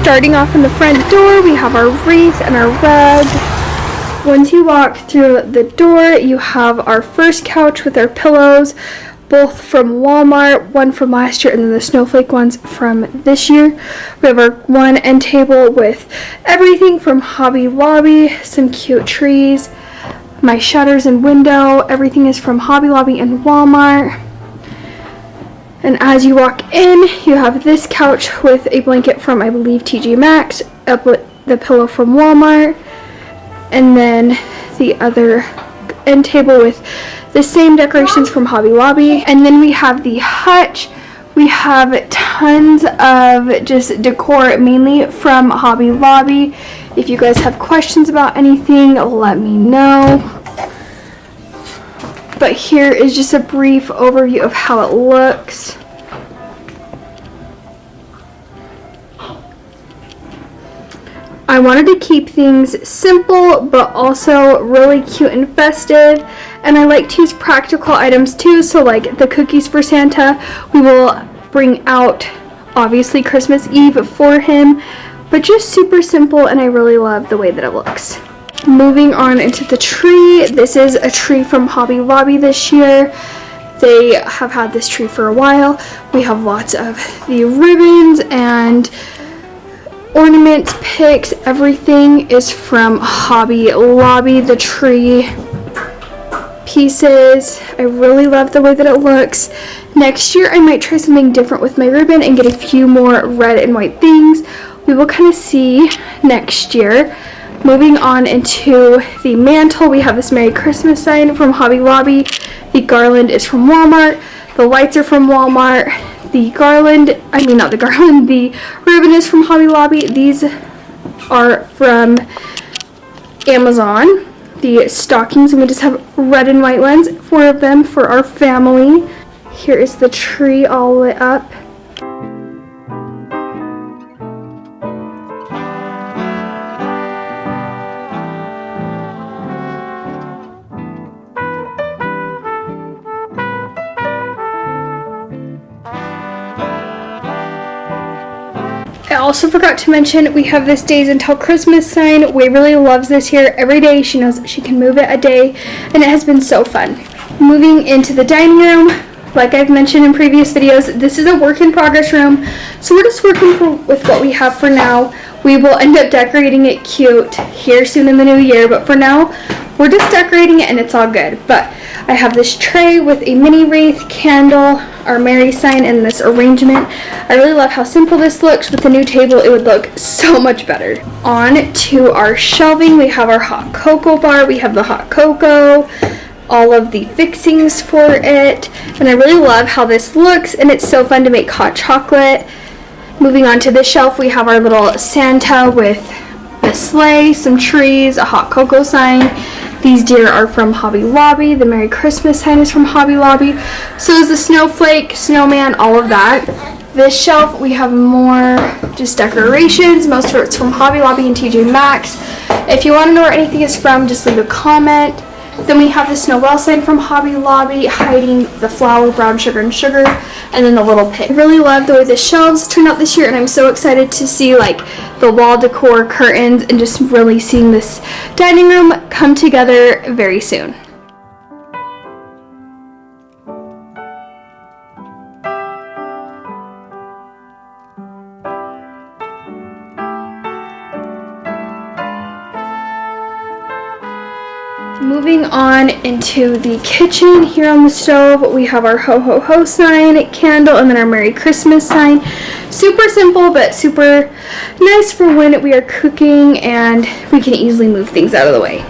Starting off in the front door, we have our wreath and our rug. Once you walk through the door, you have our first couch with our pillows, both from Walmart, one from last year and then the snowflake ones from this year. We have our one end table with everything from Hobby Lobby, some cute trees, my shutters and window, everything is from Hobby Lobby and Walmart. And as you walk in, you have this couch with a blanket from, I believe, TJ Maxx, up with the pillow from Walmart, and then the other end table with the same decorations from Hobby Lobby. And then we have the hutch. We have tons of just decor, mainly from Hobby Lobby. If you guys have questions about anything, let me know. But here is just a brief overview of how it looks. I wanted to keep things simple, but also really cute and festive. And I like to use practical items too. So like the cookies for Santa, we will bring out obviously Christmas Eve for him, but just super simple, and I really love the way that it looks. Moving on into the tree, this is a tree from Hobby Lobby this year. They have had this tree for a while. We have lots of the ribbons and ornaments, picks, everything is from Hobby Lobby. The tree pieces, I really love the way that it looks. Next year I might try something different with my ribbon and get a few more red and white things. We will kind of see next year. Moving on into the mantle, we have this Merry Christmas sign from Hobby Lobby. The garland is from Walmart. The lights are from Walmart. The garland, the ribbon is from Hobby Lobby. These are from Amazon. The stockings, and we just have red and white ones, 4 of them for our family. Here is the tree all lit up. I also forgot to mention we have this Days Until Christmas sign. Waverly loves this here. Every day she knows that she can move it a day, and it has been so fun. Moving into the dining room, like I've mentioned in previous videos, this is a work in progress room, so we're just working with what we have for now. We will end up decorating it cute here soon in the new year, but for now we're just decorating it and it's all good. But I have this tray with a mini wreath, candle, our Mary sign, and this arrangement. I really love how simple this looks. With the new table, it would look so much better. On to our shelving, we have our hot cocoa bar. We have the hot cocoa, all of the fixings for it, and I really love how this looks, and it's so fun to make hot chocolate. Moving on to this shelf, we have our little Santa with a sleigh, some trees, a hot cocoa sign. These deer are from Hobby Lobby. The Merry Christmas sign is from Hobby Lobby. So is the snowflake, snowman, all of that. This shelf, we have more just decorations. Most of it's from Hobby Lobby and TJ Maxx. If you want to know where anything is from, just leave a comment. Then we have this Noel sign from Hobby Lobby hiding the flour, brown sugar, and sugar, and then the little pig. I really love the way the shelves turned out this year, and I'm so excited to see like the wall decor, curtains, and just really seeing this dining room come together very soon. Moving on into the kitchen, here on the stove, we have our ho ho ho sign, candle, and then our Merry Christmas sign. Super simple, but super nice for when we are cooking and we can easily move things out of the way.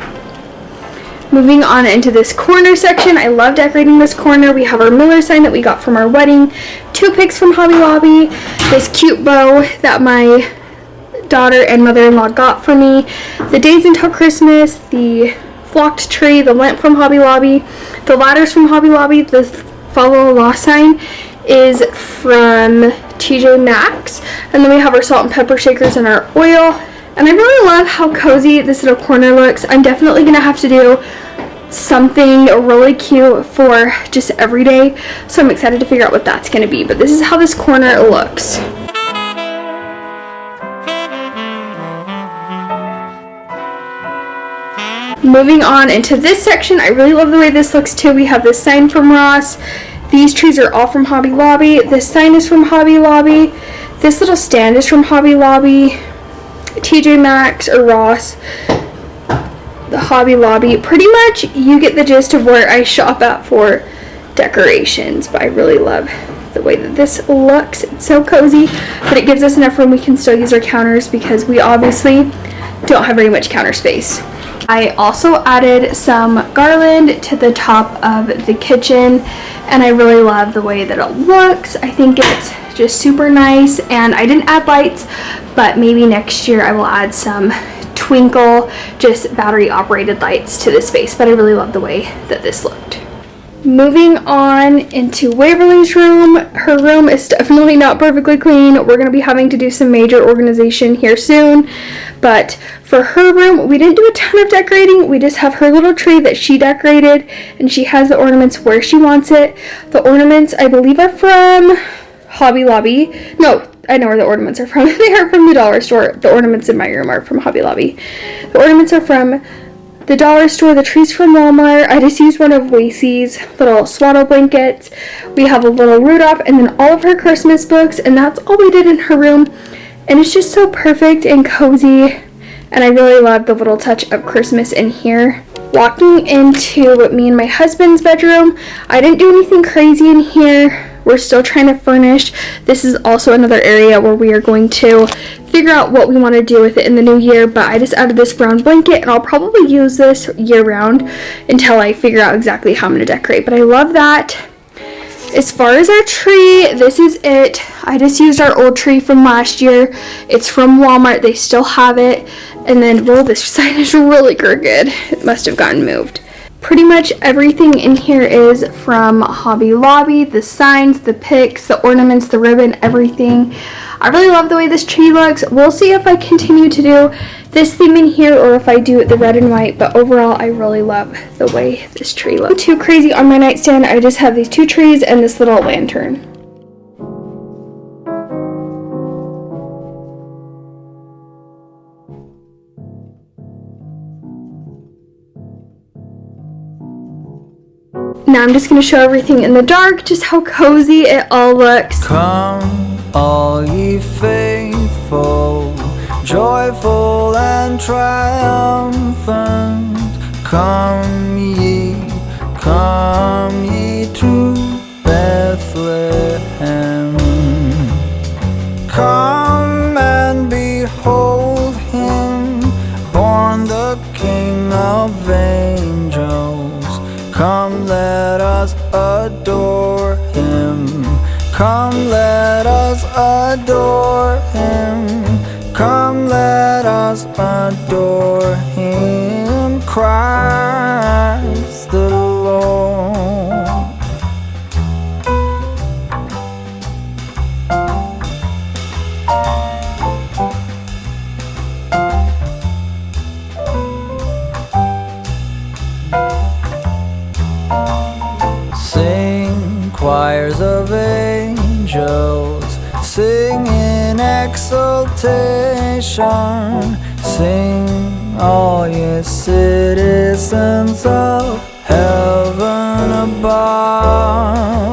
Moving on into this corner section, I love decorating this corner. We have our Miller sign that we got from our wedding, 2 picks from Hobby Lobby, this cute bow that my daughter and mother-in-law got for me, the Days Until Christmas, the flocked tree, the lamp from Hobby Lobby, the ladders from Hobby Lobby. The follow law sign is from TJ Maxx, and then we have our salt and pepper shakers and our oil. And I really love how cozy this little corner looks. I'm definitely gonna have to do something really cute for just every day, so I'm excited to figure out what that's gonna be. But this is how this corner looks. Moving on into this section, I really love the way this looks too. We have this sign from Ross. These trees are all from Hobby Lobby. This sign is from Hobby Lobby. This little stand is from Hobby Lobby. TJ Maxx or Ross. The Hobby Lobby. Pretty much you get the gist of where I shop at for decorations, but I really love the way that this looks. It's so cozy, but it gives us enough room we can still use our counters because we obviously don't have very much counter space. I also added some garland to the top of the kitchen, and I really love the way that it looks. I think it's just super nice, and I didn't add lights, but maybe next year I will add some twinkle, just battery operated lights to this space, but I really love the way that this looked. Moving on into Waverly's room. Her room is definitely not perfectly clean. We're going to be having to do some major organization here soon. But for her room, we didn't do a ton of decorating. We just have her little tree that she decorated, and she has the ornaments where she wants it. The ornaments, I believe, are from Hobby Lobby. No, I know where the ornaments are from. They are from the dollar store. The ornaments in my room are from Hobby Lobby. The ornaments are from the dollar store. The tree's from Walmart. I just used one of Wasey's little swaddle blankets. We have a little Rudolph and then all of her Christmas books, and that's all we did in her room. And it's just so perfect and cozy, and I really love the little touch of Christmas in here. Walking into me and my husband's bedroom, I didn't do anything crazy in here. We're still trying to furnish. This is also another area where we are going to figure out what we want to do with it in the new year, but I just added this brown blanket, and I'll probably use this year round until I figure out exactly how I'm going to decorate, but I love that. As far as our tree, this is it. I just used our old tree from last year. It's from Walmart. They still have it. And then, well, this sign is really crooked. It must have gotten moved. Pretty much everything in here is from Hobby Lobby. The signs, the picks, the ornaments, the ribbon, everything. I really love the way this tree looks. We'll see if I continue to do this theme in here or if I do the red and white, but overall I really love the way this tree looks. Too crazy on my nightstand. I just have these two trees and this little lantern. Now I'm just going to show everything in the dark, just how cozy it all looks. Come, all ye faithful, joyful and triumphant. Come ye to Bethlehem. Come and behold him, born the King of angels. Come, let us adore him. Come, let us adore him. Come, let us adore him, Christ the Lord. Sing, choirs of angels, sing in exultation. Sing, all ye citizens of heaven above.